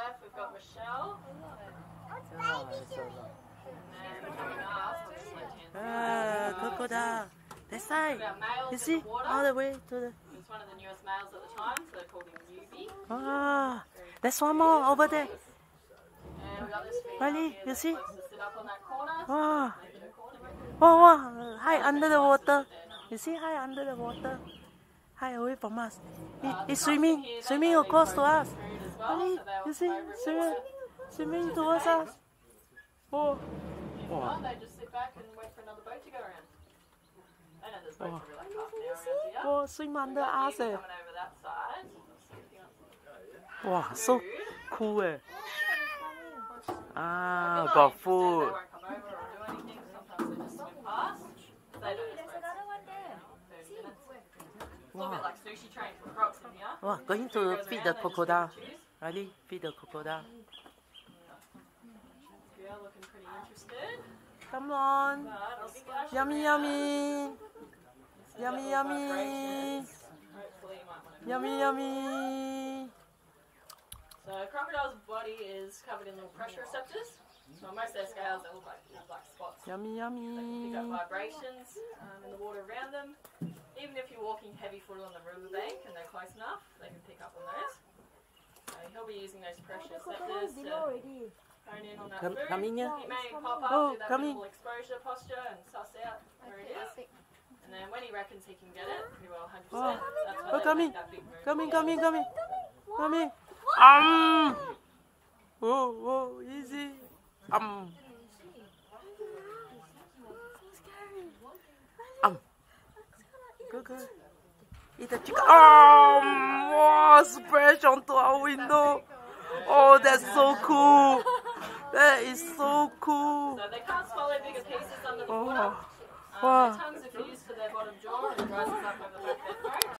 wildlife, we've got Michelle. Crocodile. This side. You see? All the way to the... It's one of the newest males at the time, so they're called him newbie. Ah, there's one more over there. And we got this female Really? here You see? that likes to sit up on that corner. Wow. Wow, high under the water. You see, high under the water. High away from us. He's swimming across to us. Really? You see? Swimming towards us. Oh. Well, they just sit back and wait for another boat to go around. I know there's boats are really tough now around here. Oh, swim under us. Coming over that side. Wow, so cool. Ah, got food. They won't come over or do anything. Sometimes they just swim past. They don't just wait 30 minutes. It's a little bit like sushi train for crocs in here. Wow, going to feed the crocodile. Really? Feed the crocodile. We are looking pretty interested. Come on. But I'll splash Yummy, around. yummy. Yummy, yummy. Hopefully you might want to Yummy, yummy. So a crocodile's body is covered in little pressure receptors. So on most of their scales they look like little black spots. Yummy, They can pick up yummy. vibrations in the water around them. Even if you're walking heavy-footed on the riverbank and they're close enough, they can pick up on those. So he'll be using those pressure receptors to hone in on that food. Come in here. He may pop up, Oh, do that come in. little exposure posture and suss out where it is. And then when he reckons he can get it, pretty well 100%, Oh. that's when Oh, they come make in. that big move. Come in, come in, come in. Come in. Whoa, whoa, easy. Go, go. Eat the chicken. Wow, splash onto our window. Oh, that's so cool. That is so cool. So they can't swallow bigger pieces under the Oh. water. Wow. Their tongues are fused to their bottom jaw and it rises up over the back of their